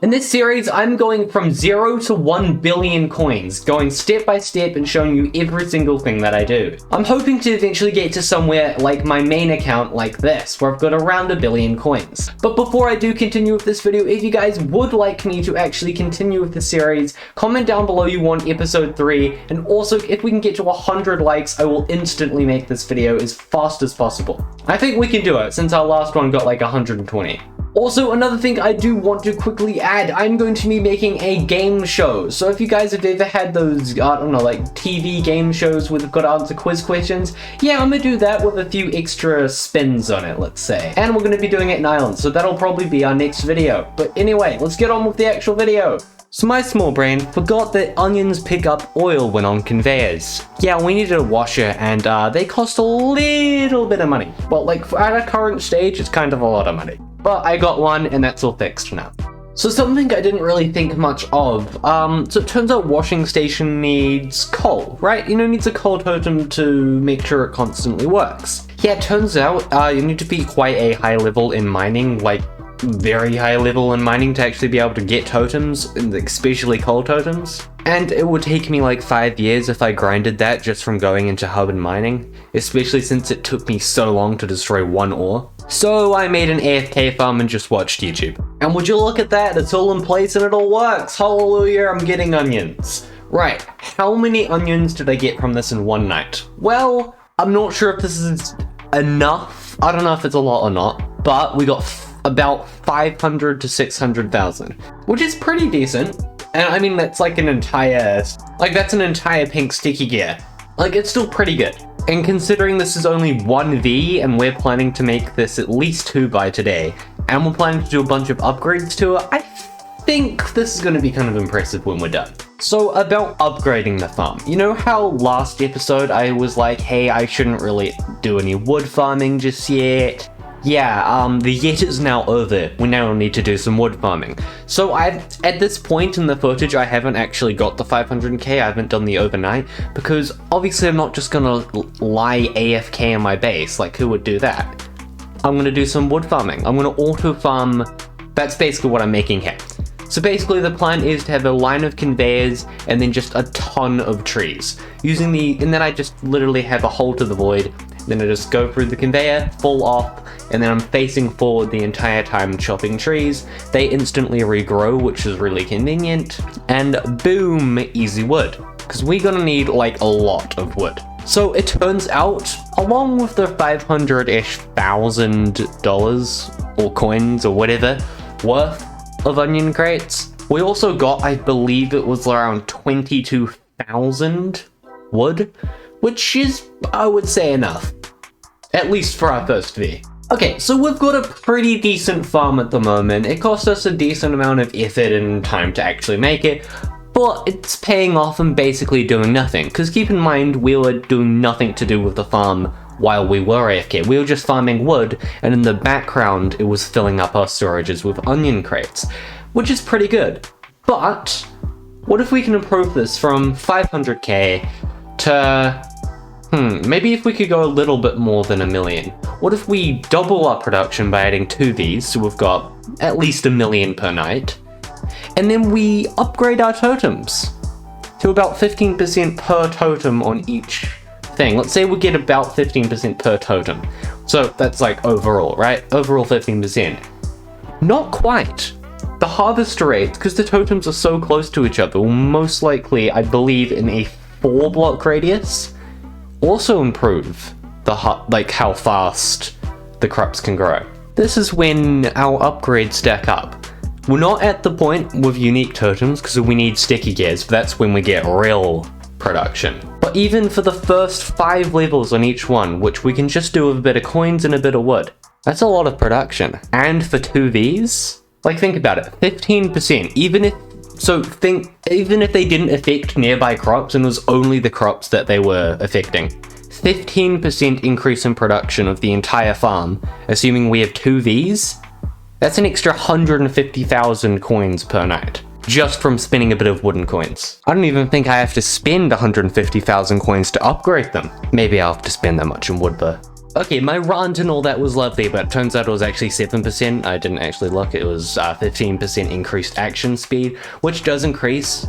In this series, I'm going from 0 to 1 billion coins, going step by step and showing you every single thing that I do. I'm hoping to eventually get to somewhere like my main account like this, where I've got around 1 billion coins. But before I do continue with this video, if you guys would like me to actually continue with the series, comment down below you want episode 3, and also if we can get to 100 likes, I will instantly make this video as fast as possible. I think we can do it, since our last one got like 120. Also, another thing I do want to quickly add, I'm going to be making a game show. So if you guys have ever had those, I don't know, like TV game shows where they've got to answer quiz questions, yeah, I'm gonna do that with a few extra spins on it, let's say. And we're gonna be doing it in Ireland, so that'll probably be our next video. But anyway, let's get on with the actual video. So my small brain forgot that onions pick up oil when on conveyors. Yeah, we needed a washer and they cost a little bit of money. Well, like at our current stage, it's kind of a lot of money. But I got one and that's all fixed now. So something I didn't really think much of, so it turns out washing station needs coal, right? You know, needs a coal totem to make sure it constantly works. Yeah, it turns out you need to be quite a high level in mining, like very high level in mining to actually be able to get totems, especially coal totems. And it would take me like 5 years if I grinded that just from going into hub and mining, especially since it took me so long to destroy one ore. So I made an AFK farm and just watched YouTube. And would you look at that, it's all in place and it all works. Hallelujah, I'm getting onions. Right, how many onions did I get from this in one night? Well, I'm not sure if this is enough. I don't know if it's a lot or not, but we got about 500 to 600,000, which is pretty decent. And I mean, that's like an entire pink sticky gear. Like, it's still pretty good. And considering this is only 1v and we're planning to make this at least 2 by today, and we're planning to do a bunch of upgrades to it, I think this is going to be kind of impressive when we're done. So about upgrading the farm. You know how last episode I was like, hey, I shouldn't really do any wood farming just yet? Yeah, the yet is now over. We now need to do some wood farming. So at this point in the footage, I haven't actually got the 500k, I haven't done the overnight, because obviously I'm not just gonna lie AFK in my base, like who would do that? I'm gonna do some wood farming. I'm gonna auto farm, that's basically what I'm making here. So basically the plan is to have a line of conveyors and then just a ton of trees. And then I just literally have a hole to the void, then I just go through the conveyor, fall off, and then I'm facing forward the entire time chopping trees. They instantly regrow, which is really convenient, and boom, easy wood. Because we're gonna need like a lot of wood. So it turns out, along with the 500-ish thousand dollars, or coins, or whatever, worth of onion crates, we also got, I believe it was around 22,000 wood, which is, I would say, enough. At least for our first V. Okay, so we've got a pretty decent farm at the moment. It cost us a decent amount of effort and time to actually make it, but it's paying off and basically doing nothing. Because keep in mind, we were doing nothing to do with the farm while we were AFK. We were just farming wood, and in the background, it was filling up our storages with onion crates, which is pretty good. But what if we can improve this from 500k to maybe if we could go a little bit more than 1 million. What if we double our production by adding 2 Vs, so we've got at least 1 million per night, and then we upgrade our totems to about 15% per totem on each thing. Let's say we get about 15% per totem. So that's like overall, right? Overall 15%. Not quite. The harvest rate, because the totems are so close to each other, will most likely, I believe, in a 4-block radius, also improve how fast the crops can grow. This is when our upgrades stack up. We're not at the point with unique totems because we need sticky gears, but that's when we get real production. But even for the first 5 levels on each one, which we can just do with a bit of coins and a bit of wood, that's a lot of production. And for 2 Vs, like think about it, 15%, even if they didn't affect nearby crops and it was only the crops that they were affecting, 15% increase in production of the entire farm, assuming we have 2 Vs, that's an extra 150,000 coins per night, just from spinning a bit of wooden coins. I don't even think I have to spend 150,000 coins to upgrade them. Maybe I'll have to spend that much in wood though. Okay, my rant and all that was lovely, but it turns out it was actually 7%. I didn't actually look. It was 15% increased action speed, which does increase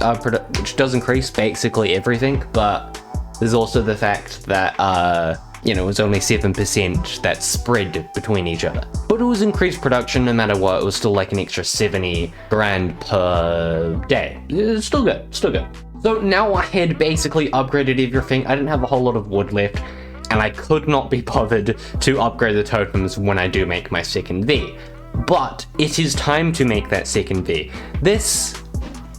basically everything. But there's also the fact that you know, it was only 7% that spread between each other. But it was increased production no matter what. It was still like an extra 70 grand per day. It's still good. Still good. So now I had basically upgraded everything. I didn't have a whole lot of wood left, and I could not be bothered to upgrade the totems when I do make my second V. But it is time to make that second V. This,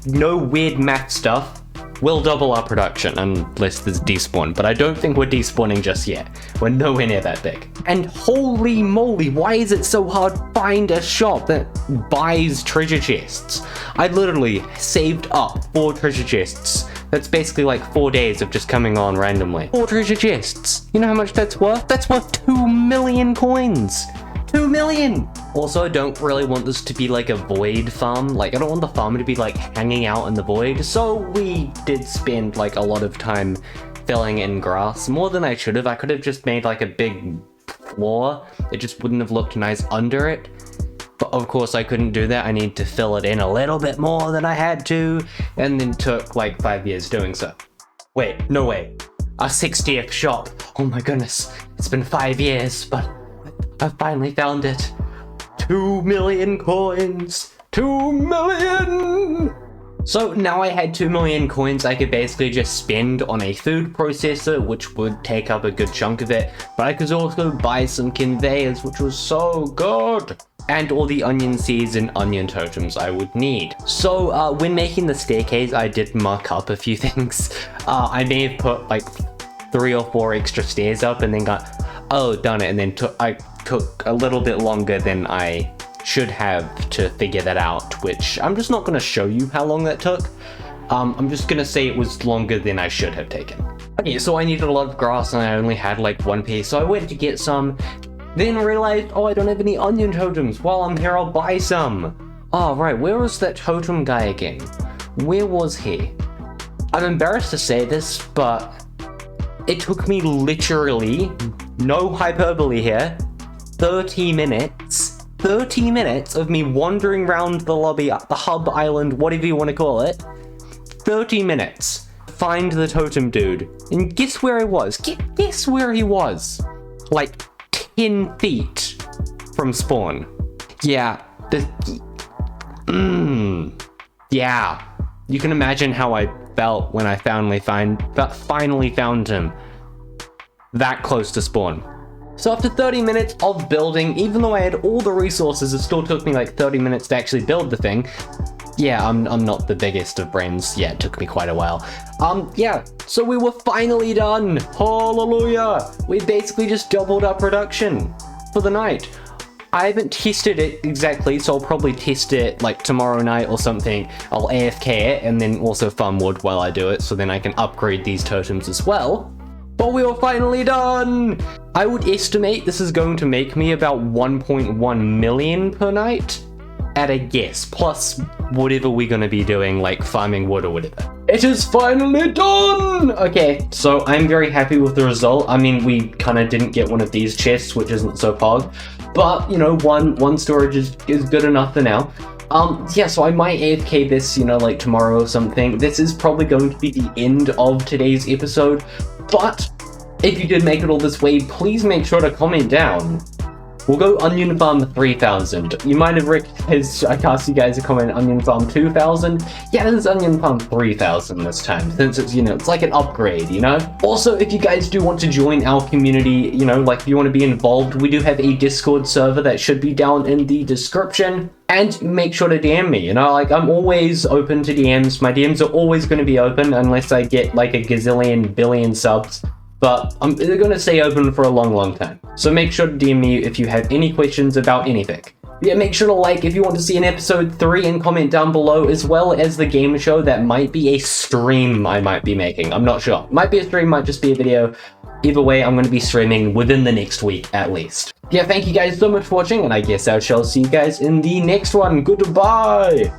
no weird math stuff, will double our production unless there's despawn, but I don't think we're despawning just yet. We're nowhere near that big. And holy moly, why is it so hard to find a shop that buys treasure chests? I literally saved up 4 treasure chests. That's basically like 4 days of just coming on randomly. 4 treasure chests. You know how much that's worth? That's worth 2 million coins. 2 million! Also, I don't really want this to be like a void farm. Like, I don't want the farm to be like hanging out in the void. So we did spend like a lot of time filling in grass. More than I should have. I could have just made like a big floor. It just wouldn't have looked nice under it. But of course I couldn't do that. I need to fill it in a little bit more than I had to. And then took like 5 years doing so. Wait, no way. Our 60th shop. Oh my goodness. It's been 5 years, but I finally found it. 2 million coins! 2 million! So now I had 2 million coins I could basically just spend on a food processor, which would take up a good chunk of it, but I could also buy some conveyors, which was so good! And all the onion seeds and onion totems I would need. So when making the staircase, I did mark up a few things. I may have put like 3 or 4 extra stairs up and then got, oh, done it, and then I took a little bit longer than I should have to figure that out, which I'm just not going to show you how long that took. I'm just going to say it was longer than I should have taken. Okay, so I needed a lot of grass and I only had like 1 piece, so I went to get some, then realized, oh, I don't have any onion totems. While I'm here, I'll buy some. Oh, right, where was that totem guy again? Where was he? I'm embarrassed to say this, but it took me literally, no hyperbole here, 30 minutes of me wandering around the lobby, the hub island, whatever you want to call it. 30 minutes. Find the totem dude. And guess where he was? Guess where he was? Like 10 feet from spawn. Yeah. Yeah. You can imagine how I felt when I finally found him. That close to spawn. So after 30 minutes of building, even though I had all the resources, it still took me like 30 minutes to actually build the thing. Yeah, I'm not the biggest of brains. Yeah, it took me quite a while. Yeah, so we were finally done. Hallelujah! We basically just doubled our production for the night. I haven't tested it exactly, so I'll probably test it like tomorrow night or something. I'll AFK it and then also farm wood while I do it, so then I can upgrade these totems as well. But we were finally done! I would estimate this is going to make me about 1.1 million per night at a guess, plus whatever we're going to be doing, like farming wood or whatever. It is finally done! Okay, so I'm very happy with the result. I mean, we kind of didn't get one of these chests, which isn't so pog, but, you know, one storage is good enough for now. Yeah, so I might AFK this, you know, like tomorrow or something. This is probably going to be the end of today's episode, but if you did make it all this way, please make sure to comment down. We'll go Onion Farm 3000. You might have recognized I asked you guys to comment Onion Farm 2000. Yeah, this is Onion Farm 3000 this time, since it's, you know, it's like an upgrade, you know? Also, if you guys do want to join our community, you know, like if you want to be involved, we do have a Discord server that should be down in the description. And make sure to DM me, you know, like I'm always open to DMs. My DMs are always going to be open unless I get like a gazillion billion subs. But they're going to stay open for a long time. So make sure to DM me if you have any questions about anything. Yeah, make sure to like if you want to see an episode 3 and comment down below, as well as the game show. That might be a stream I might be making. I'm not sure. Might be a stream, might just be a video. Either way, I'm going to be streaming within the next week at least. Yeah, thank you guys so much for watching, and I guess I shall see you guys in the next one. Goodbye!